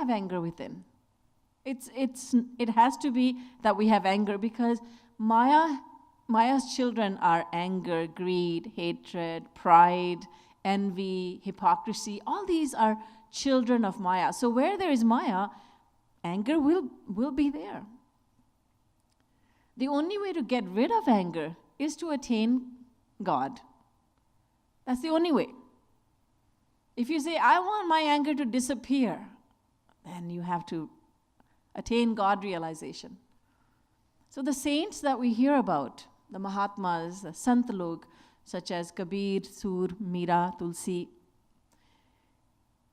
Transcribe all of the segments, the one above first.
have anger within. It has to be that we have anger, because Maya's children are anger, greed, hatred, pride, envy, hypocrisy. All these are children of Maya. So where there is Maya, anger will be there. The only way to get rid of anger is to attain God. That's the only way. If you say, I want my anger to disappear, then you have to attain God realization. So the saints that we hear about, the Mahatmas, the Sant Log, such as Kabir, Sur, Meera, Tulsi,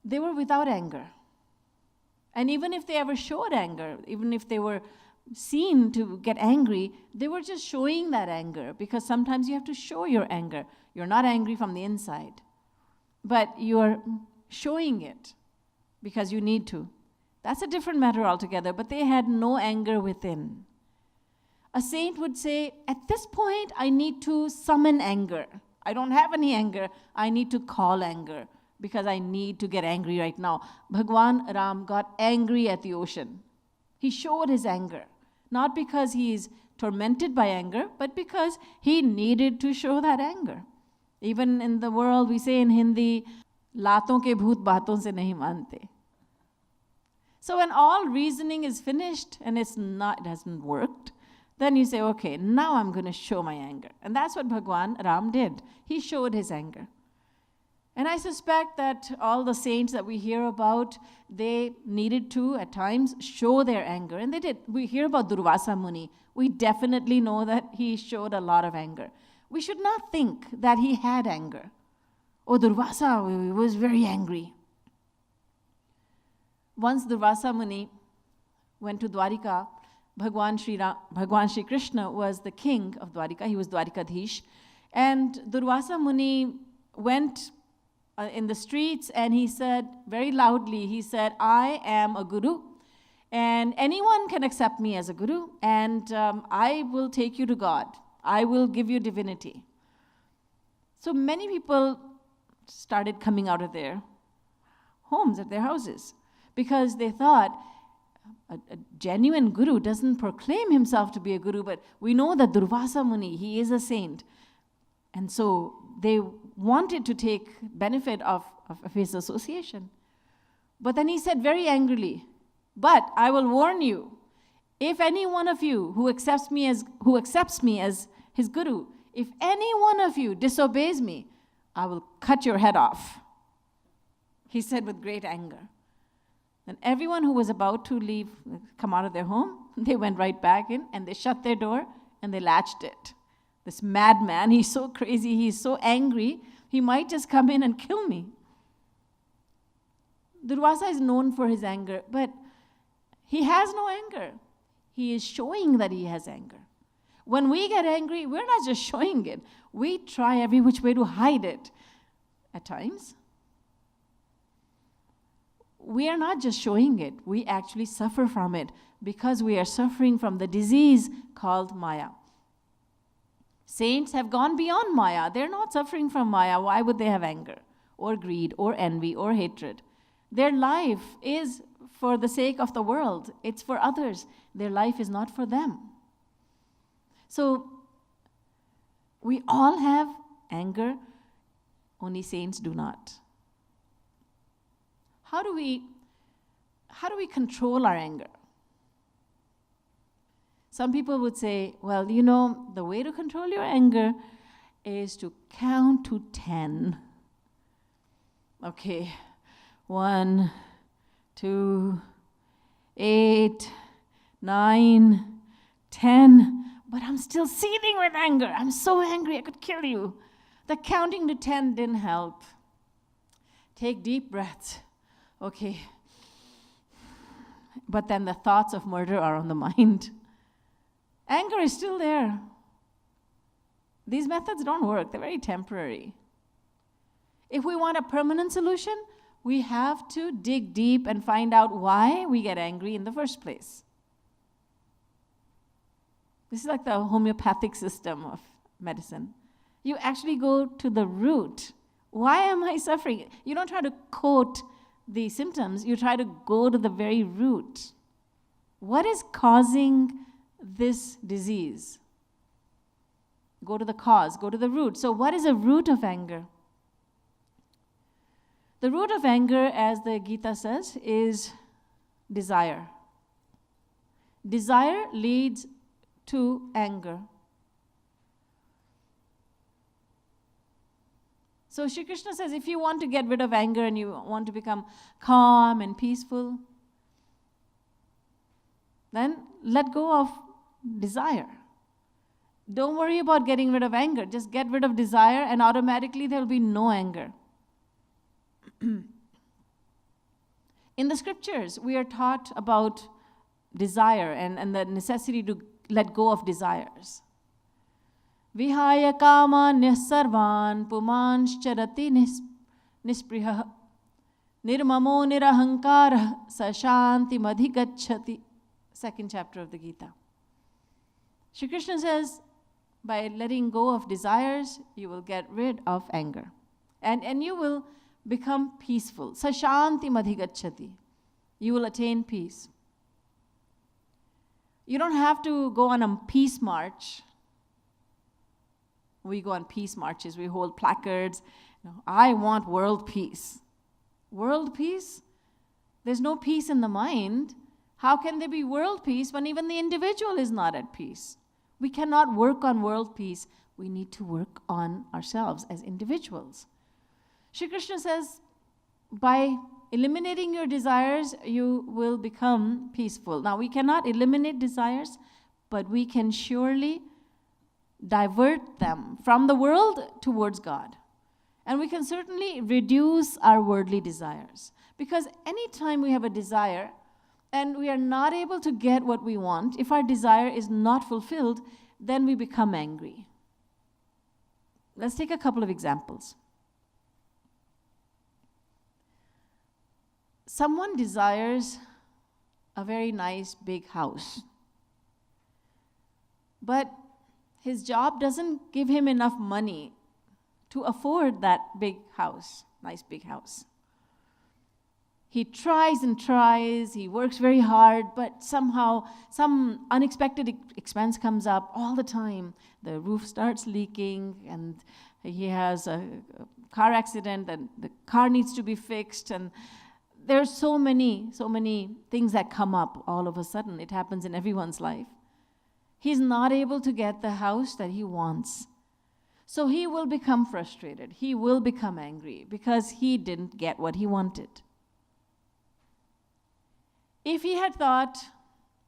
they were without anger. And even if they ever showed anger, even if they were seen to get angry, they were just showing that anger, because sometimes you have to show your anger. You're not angry from the inside, but you're showing it because you need to. That's a different matter altogether, but they had no anger within. A saint would say, at this point, I need to summon anger. I don't have any anger. I need to call anger because I need to get angry right now. Bhagwan Ram got angry at the ocean. He showed his anger, not because he is tormented by anger, but because he needed to show that anger. Even in the world, we say in Hindi, "Laaton ke bhoot baaton se nahi mante." So when all reasoning is finished and it hasn't worked, then you say, okay, now I'm going to show my anger. And that's what Bhagwan Ram did. He showed his anger. And I suspect that all the saints that we hear about, they needed to, at times, show their anger. And they did. We hear about Durvasa Muni. We definitely know that he showed a lot of anger. We should not think that he had anger. Oh, Durvasa was very angry. Once Durvasa Muni went to Dwarika, Bhagwan Shri Krishna was the king of Dwarika. He was Dwarikadhish. And Durvasa Muni went in the streets and he said very loudly, he said, I am a guru and anyone can accept me as a guru and I will take you to God. I will give you divinity. So many people started coming out of their homes, at their houses, because they thought, a genuine guru doesn't proclaim himself to be a guru, but we know that Durvasa Muni, he is a saint. And so they wanted to take benefit of his association. But then he said very angrily, but I will warn you, if any one of you who accepts me as his guru, if any one of you disobeys me, I will cut your head off. He said with great anger. And everyone who was about to come out of their home, they went right back in and they shut their door and they latched it. This madman, he's so crazy, he's so angry, he might just come in and kill me. Durvasa is known for his anger, but he has no anger. He is showing that he has anger. When we get angry, we're not just showing it. We try every which way to hide it at times. We are not just showing it. We actually suffer from it because we are suffering from the disease called Maya. Saints have gone beyond Maya. They're not suffering from Maya. Why would they have anger or greed or envy or hatred? Their life is for the sake of the world. It's for others. Their life is not for them. So we all have anger, only saints do not. How do we control our anger? Some people would say, well, the way to control your anger is to count to 10. Okay, 1, 2, 8, 9, 10. But I'm still seething with anger. I'm so angry I could kill you. The counting to 10 didn't help. Take deep breaths. Okay. But then the thoughts of murder are on the mind. Anger is still there. These methods don't work. They're very temporary. If we want a permanent solution, we have to dig deep and find out why we get angry in the first place. This is like the homeopathic system of medicine. You actually go to the root. Why am I suffering? You don't try to coat the symptoms, you try to go to the very root. What is causing this disease? Go to the cause, go to the root. So what is the root of anger? The root of anger, as the Gita says, is desire. Desire leads to anger. So Shri Krishna says, if you want to get rid of anger and you want to become calm and peaceful, then let go of desire. Don't worry about getting rid of anger. Just get rid of desire and automatically there will be no anger. In the scriptures, we are taught about desire and the necessity to let go of desires. Vihaya kama nisarvan pumanscharati nispriha nirmamo nirahankara sashanti madhigacchati. Second chapter of the Gita. Shri Krishna says, by letting go of desires, you will get rid of anger. And you will become peaceful. Sashanti madhigacchati. You will attain peace. You don't have to go on a peace march. We go on peace marches. We hold placards. I want world peace. World peace? There's no peace in the mind. How can there be world peace when even the individual is not at peace? We cannot work on world peace. We need to work on ourselves as individuals. Shri Krishna says, by eliminating your desires, you will become peaceful. Now, we cannot eliminate desires, but we can surely divert them from the world towards God. And we can certainly reduce our worldly desires. Because anytime we have a desire and we are not able to get what we want, if our desire is not fulfilled, then we become angry. Let's take a couple of examples. Someone desires a very nice big house, but his job doesn't give him enough money to afford that big house, nice big house. He tries and tries, he works very hard, but somehow some unexpected expense comes up all the time. The roof starts leaking and he has a car accident and the car needs to be fixed, and there's so many things that come up all of a sudden. It happens in everyone's life. He's not able to get the house that he wants. So he will become frustrated. He will become angry because he didn't get what he wanted. If he had thought,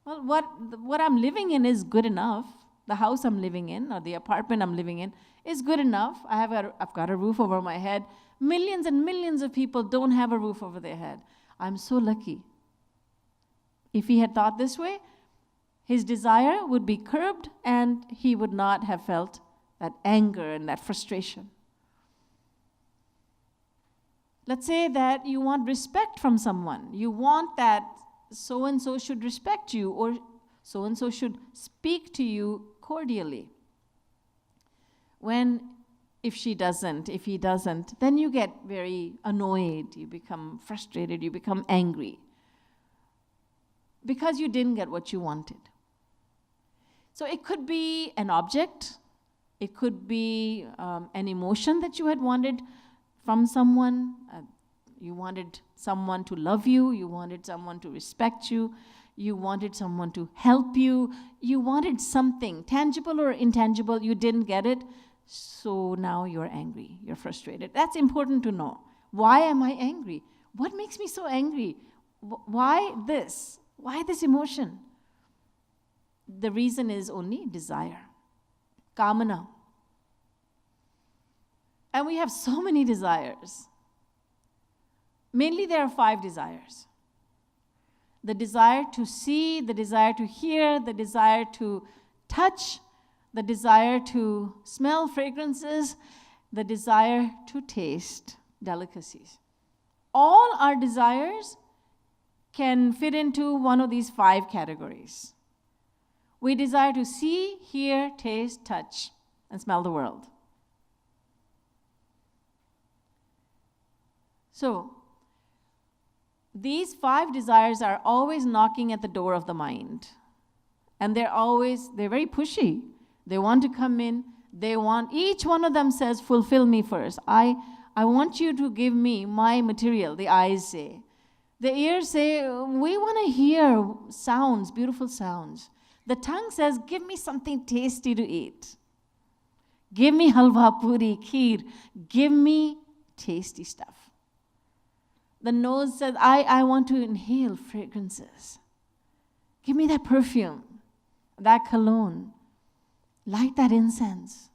well, what I'm living in is good enough, the house I'm living in or the apartment I'm living in is good enough. I've got a roof over my head. Millions and millions of people don't have a roof over their head. I'm so lucky. If he had thought this way, his desire would be curbed and he would not have felt that anger and that frustration. Let's say that you want respect from someone. You want that so-and-so should respect you or so-and-so should speak to you cordially. If he doesn't, then you get very annoyed, you become frustrated, you become angry because you didn't get what you wanted. So it could be an object, it could be an emotion that you had wanted from someone. You wanted someone to love you, you wanted someone to respect you, you wanted someone to help you, you wanted something, tangible or intangible, you didn't get it. So now you're angry, you're frustrated. That's important to know. Why am I angry? What makes me so angry? Why this? Why this emotion? The reason is only desire. Kamana. And we have so many desires. Mainly there are 5 desires. The desire to see, the desire to hear, the desire to touch, the desire to smell fragrances, the desire to taste delicacies. All our desires can fit into one of these 5 categories. We desire to see, hear, taste, touch, and smell the world. So, These 5 desires are always knocking at the door of the mind. And they're very pushy. They want to come in. Each one of them says, fulfill me first. I want you to give me my material, the eyes say. The ears say, we want to hear sounds, beautiful sounds. The tongue says, give me something tasty to eat. Give me halwa, puri, kheer. Give me tasty stuff. The nose says, I want to inhale fragrances. Give me that perfume, that cologne. Light that incense.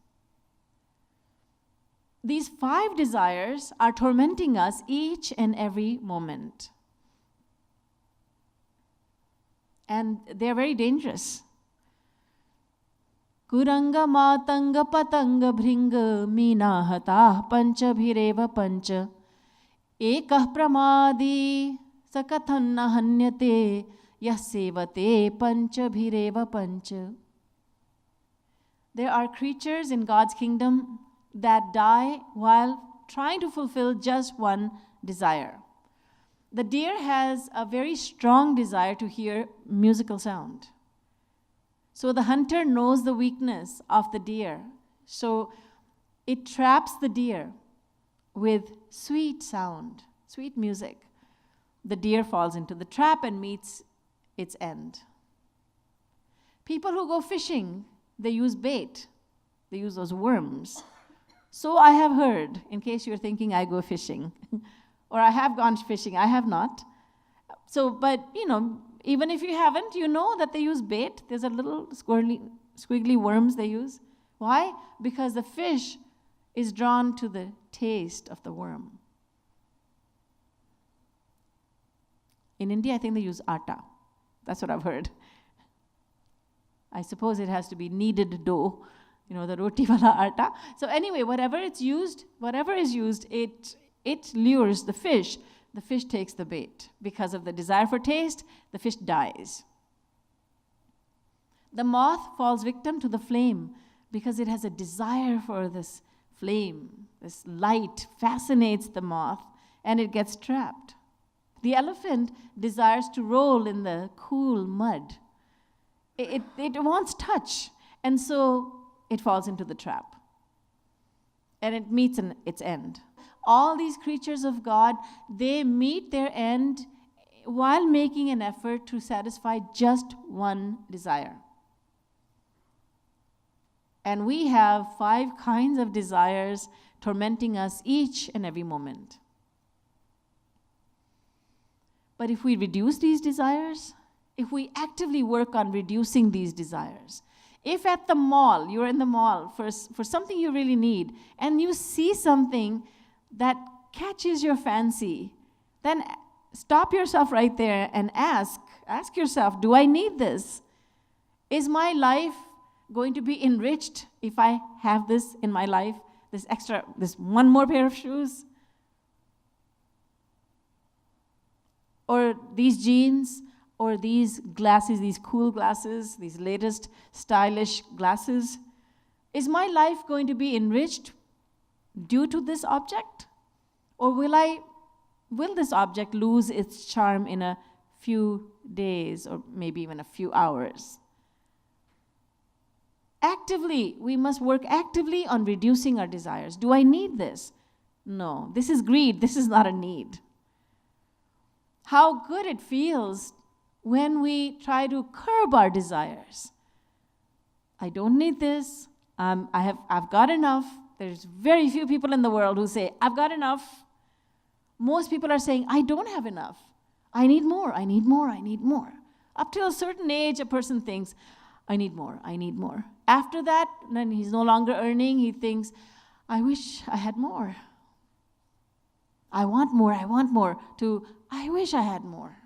These 5 desires are tormenting us each and every moment. And they're very dangerous. Kuranga matanga patanga bhringa meena hata pancha bhireva pancha ekah pramadi sakathanna hanyate yasevate pancha bhireva pancha. There are creatures in God's kingdom that die while trying to fulfill just one desire. The deer has a very strong desire to hear musical sound. So the hunter knows the weakness of the deer. So it traps the deer with sweet sound, sweet music. The deer falls into the trap and meets its end. People who go fishing, they use bait. They use those worms. So I have heard, in case you're thinking I go fishing, or I have gone fishing, I have not. So, but, even if you haven't, you know that they use bait. There's a little squiggly worms they use. Why? Because the fish is drawn to the taste of the worm. In India, I think they use atta. That's what I've heard. I suppose it has to be kneaded dough, the roti wala atta. So anyway, whatever is used, it lures the fish. The fish takes the bait. Because of the desire for taste, the fish dies. The moth falls victim to the flame because it has a desire for this flame. This light fascinates the moth and it gets trapped. The elephant desires to roll in the cool mud. It wants touch, and so it falls into the trap. And it meets its end. All these creatures of God, they meet their end while making an effort to satisfy just one desire. And we have 5 kinds of desires tormenting us each and every moment. But if we reduce these desires, if we actively work on reducing these desires, if at the mall, you're in the mall for something you really need, and you see something that catches your fancy, then stop yourself right there and ask yourself, do I need this? Is my life going to be enriched if I have this in my life, this one more pair of shoes? Or these jeans, or these glasses, these cool glasses, these latest stylish glasses? Is my life going to be enriched due to this object? Or will this object lose its charm in a few days or maybe even a few hours? We must work actively on reducing our desires. Do I need this? No, this is greed. This is not a need. How good it feels when we try to curb our desires. I don't need this. I've got enough. There's very few people in the world who say, I've got enough. Most people are saying, I don't have enough. I need more, I need more, I need more. Up to a certain age, a person thinks, I need more, I need more. After that, when he's no longer earning, he thinks, I wish I had more. I want more, to, I wish I had more.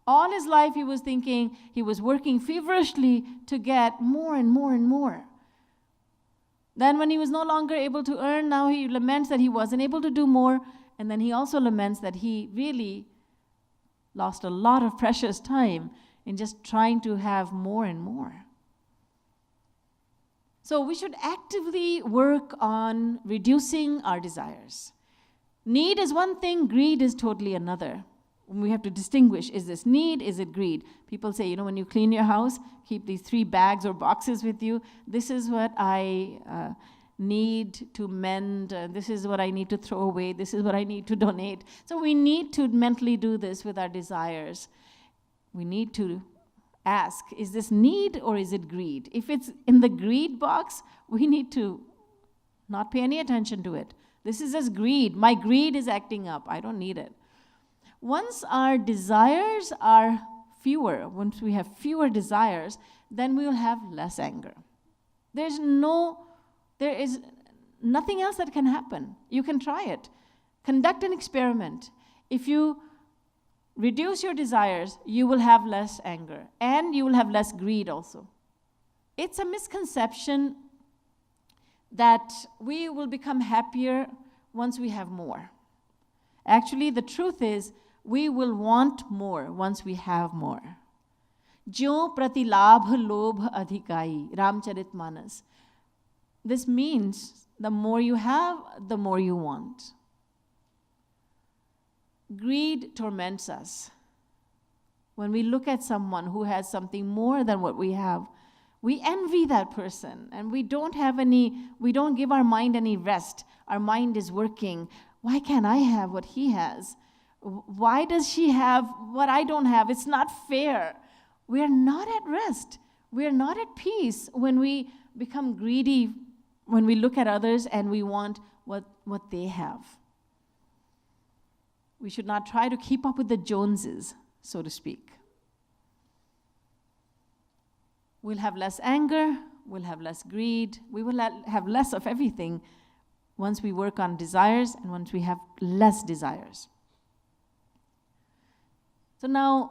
All his life he was thinking, he was working feverishly to get more and more and more. Then when he was no longer able to earn, now he laments that he wasn't able to do more, and then he also laments that he really lost a lot of precious time in just trying to have more and more. So we should actively work on reducing our desires. Need is one thing, greed is totally another. We have to distinguish, is this need, is it greed? People say, when you clean your house, keep these 3 bags or boxes with you. This is what I need to mend. This is what I need to throw away. This is what I need to donate. So we need to mentally do this with our desires. We need to ask, is this need or is it greed? If it's in the greed box, we need to not pay any attention to it. This is just greed. My greed is acting up. I don't need it. Once our desires are fewer, once we have fewer desires, then we will have less anger. There is nothing else that can happen. You can try it. Conduct an experiment. If you reduce your desires, you will have less anger, and you will have less greed also. It's a misconception that we will become happier once we have more. Actually, the truth is, we will want more once we have more. Jo pratilabh lobh adhikai, Ramcharitmanas. This means the more you have, the more you want. Greed torments us. When we look at someone who has something more than what we have, we envy that person, and we don't give our mind any rest. Our mind is working. Why can't I have what he has? Why does she have what I don't have? It's not fair. We are not at rest. We are not at peace when we become greedy, when we look at others and we want what they have. We should not try to keep up with the Joneses, so to speak. We'll have less anger, we'll have less greed, we will have less of everything once we work on desires and once we have less desires. So now,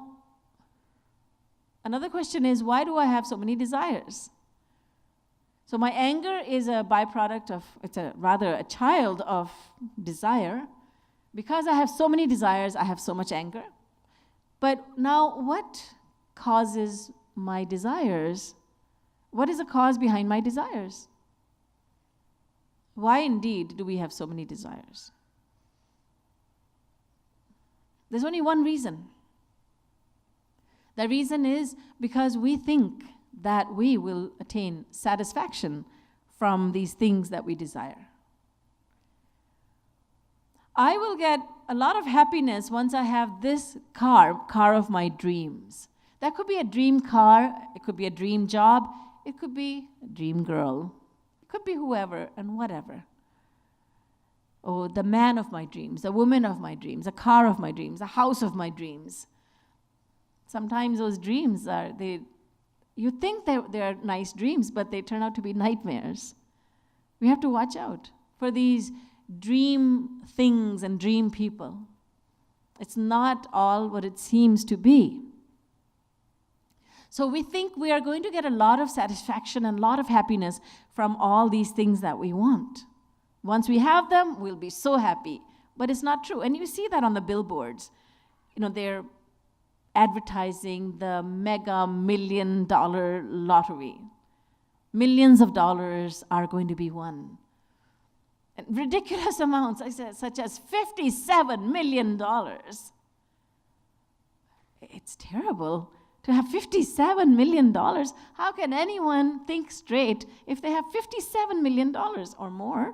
another question is, why do I have so many desires? So my anger is a byproduct of, rather a child of desire. Because I have so many desires, I have so much anger. But now, what causes my desires? What is the cause behind my desires? Why indeed do we have so many desires? There's only one reason. The reason is because we think that we will attain satisfaction from these things that we desire. I will get a lot of happiness once I have this car of my dreams. That could be a dream car, it could be a dream job, it could be a dream girl, it could be whoever and whatever. Oh, the man of my dreams, the woman of my dreams, a car of my dreams, a house of my dreams. Sometimes those dreams you think they're nice dreams, but they turn out to be nightmares. We have to watch out for these dream things and dream people. It's not all what it seems to be. So we think we are going to get a lot of satisfaction and a lot of happiness from all these things that we want. Once we have them, we'll be so happy. But it's not true. And you see that on the billboards. They're advertising the mega $1 million lottery. Millions of dollars are going to be won. And ridiculous amounts, such as $57 million. It's terrible to have $57 million. How can anyone think straight if they have $57 million or more?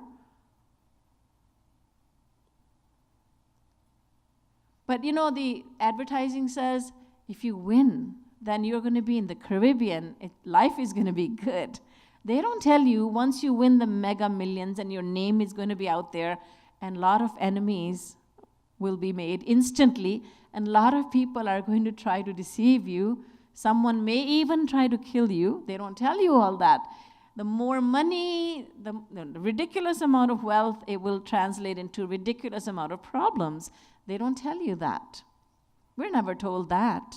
But the advertising says, if you win, then you're going to be in the Caribbean. Life is going to be good. They don't tell you once you win the mega millions and your name is going to be out there, and a lot of enemies will be made instantly, and a lot of people are going to try to deceive you. Someone may even try to kill you. They don't tell you all that. The more money, the ridiculous amount of wealth, it will translate into a ridiculous amount of problems. They don't tell you that. We're never told that.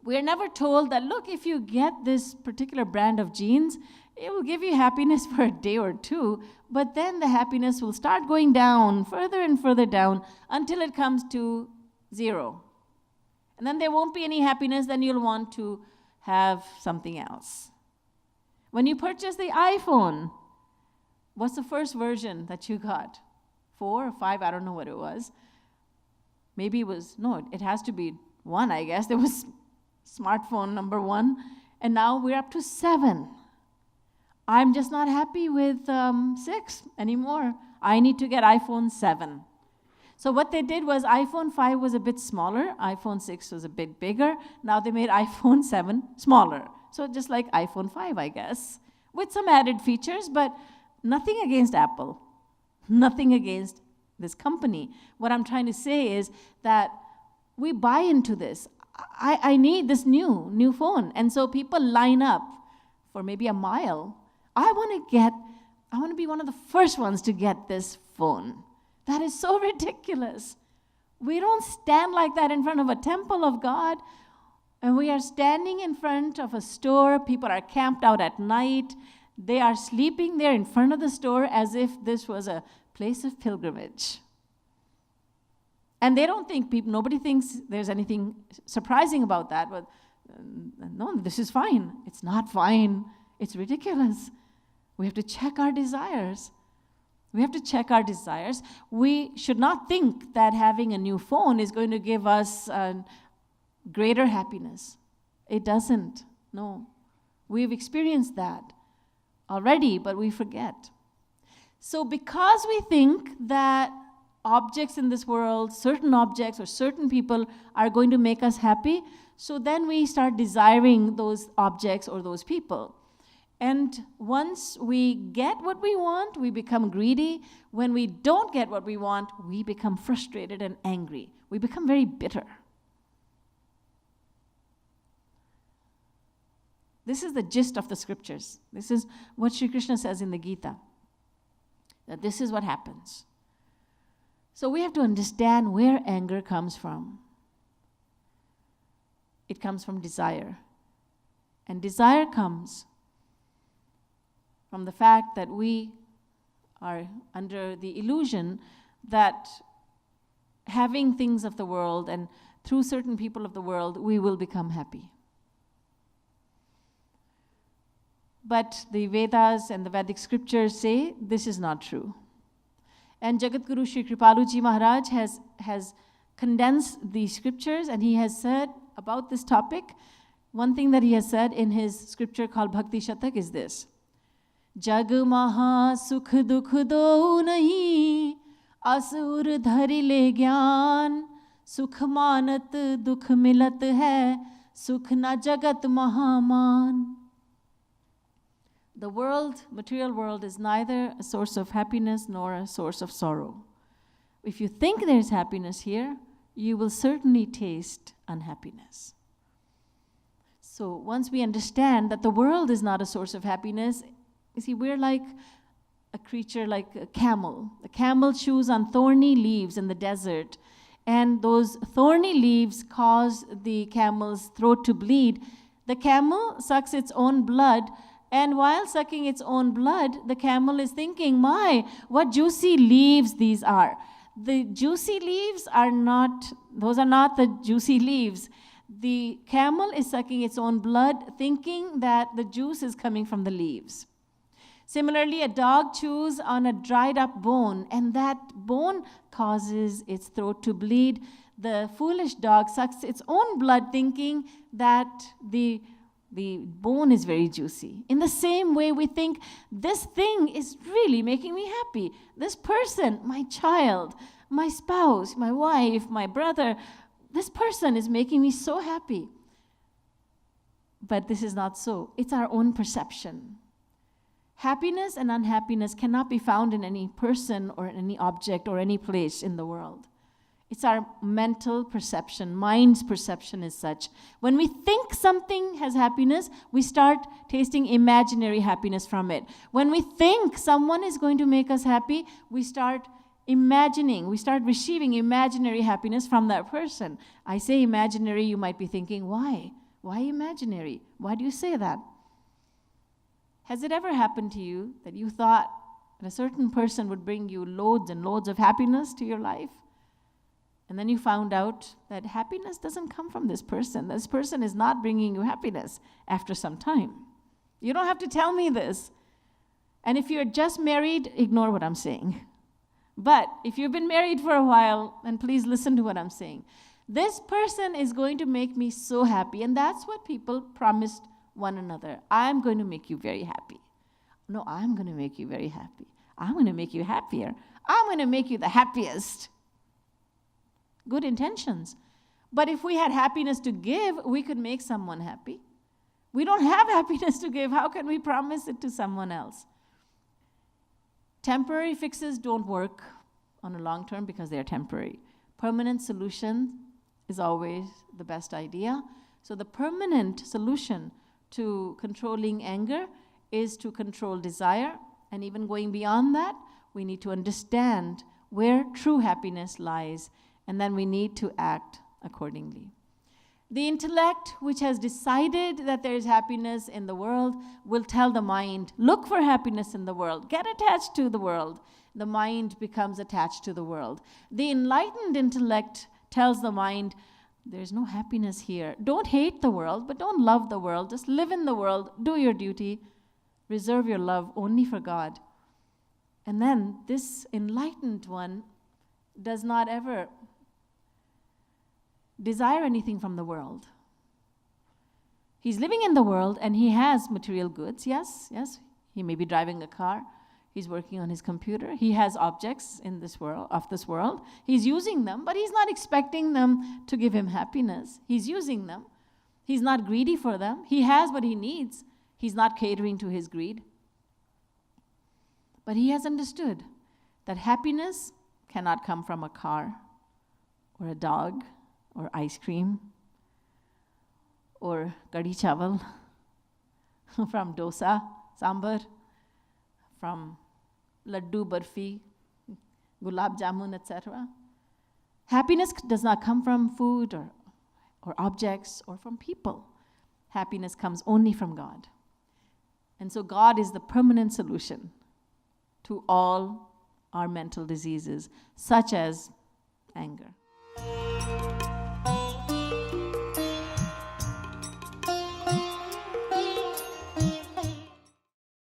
We're never told that, look, if you get this particular brand of jeans, it will give you happiness for a day or two, but then the happiness will start going down, further and further down, until it comes to 0. And then there won't be any happiness, then you'll want to have something else. When you purchase the iPhone, what's the first version that you got? 4 or 5, I don't know what it was. Maybe it has to be 1, I guess. There was smartphone number 1, and now we're up to 7. I'm just not happy with 6 anymore. I need to get iPhone 7. So what they did was iPhone 5 was a bit smaller, iPhone 6 was a bit bigger. Now they made iPhone 7 smaller. So just like iPhone 5, I guess, with some added features, but nothing against Apple, nothing against this company. What I'm trying to say is that we buy into this. I need this new phone. And so people line up for maybe a mile. I want to be one of the first ones to get this phone. That is so ridiculous. We don't stand like that in front of a temple of God. And we are standing in front of a store. People are camped out at night. They are sleeping there in front of the store as if this was a place of pilgrimage. And they don't think, nobody thinks there's anything surprising about that. But no, this is fine. It's not fine. It's ridiculous. We have to check our desires. We have to check our desires. We should not think that having a new phone is going to give us greater happiness. It doesn't. No. We've experienced that already, but we forget. So because we think that objects in this world, certain objects or certain people are going to make us happy, so then we start desiring those objects or those people. And once we get what we want, we become greedy. When we don't get what we want, we become frustrated and angry. We become very bitter. This is the gist of the scriptures. This is what Sri Krishna says in the Gita, that this is what happens. So we have to understand where anger comes from. It comes from desire. And desire comes from the fact that we are under the illusion that having things of the world and through certain people of the world, we will become happy. But the Vedas and the Vedic scriptures say this is not true. And Jagatguru Sri Kripaluji Maharaj has condensed the scriptures, and he has said about this topic, one thing that he has said in his scripture called Bhakti Shatak is this: जग महा सुख दुख दो नहीं, असुर धरि ले ज्ञान, सुख मानत दुख मिलत है, सुख न जगत महामान. The world, material world, is neither a source of happiness nor a source of sorrow. If you think there's happiness here, you will certainly taste unhappiness. So once we understand that the world is not a source of happiness, you see, we're like a creature, like a camel. The camel chews on thorny leaves in the desert, and those thorny leaves cause the camel's throat to bleed. The camel sucks its own blood, and while sucking its own blood, the camel is thinking, my, what juicy leaves these are. The juicy leaves are not, those are not the juicy leaves. The camel is sucking its own blood, thinking that the juice is coming from the leaves. Similarly, a dog chews on a dried up bone, and that bone causes its throat to bleed. The foolish dog sucks its own blood, thinking that the bone is very juicy. In the same way, we think, this thing is really making me happy. This person, my child, my spouse, my wife, my brother, this person is making me so happy. But this is not so. It's our own perception. Happiness and unhappiness cannot be found in any person or any object or any place in the world. It's our mental perception. Mind's perception is such. When we think something has happiness, we start tasting imaginary happiness from it. When we think someone is going to make us happy, we start imagining, we start receiving imaginary happiness from that person. I say imaginary, you might be thinking, why? Why imaginary? Why do you say that? Has it ever happened to you that you thought that a certain person would bring you loads and loads of happiness to your life? And then you found out that happiness doesn't come from this person. This person is not bringing you happiness after some time. You don't have to tell me this. And if you're just married, ignore what I'm saying. But if you've been married for a while, and please listen to what I'm saying. This person is going to make me so happy. And that's what people promised one another. I'm going to make you very happy. No, I'm going to make you very happy. I'm going to make you happier. I'm going to make you the happiest. Good intentions. But if we had happiness to give, we could make someone happy. We don't have happiness to give. How can we promise it to someone else? Temporary fixes don't work on a long term because they're temporary. Permanent solution is always the best idea. So the permanent solution to controlling anger is to control desire. And even going beyond that, we need to understand where true happiness lies, and then we need to act accordingly. The intellect, which has decided that there is happiness in the world, will tell the mind, look for happiness in the world. Get attached to the world. The mind becomes attached to the world. The enlightened intellect tells the mind, there's no happiness here. Don't hate the world, but don't love the world. Just live in the world. Do your duty. Reserve your love only for God. And then this enlightened one does not ever desire anything from the world. He's living in the world and he has material goods, yes. He may be driving a car. He's working on his computer. He has objects in this world, of this world. He's using them, but he's not expecting them to give him happiness. He's using them. He's not greedy for them. He has what he needs. He's not catering to his greed. But he has understood that happiness cannot come from a car or a dog or ice cream or kadi chawal, from dosa, sambar, from laddu, barfi, gulab jamun, etc. Happiness does not come from food or objects or from people. Happiness comes only from God. And so God is the permanent solution to all our mental diseases, such as anger.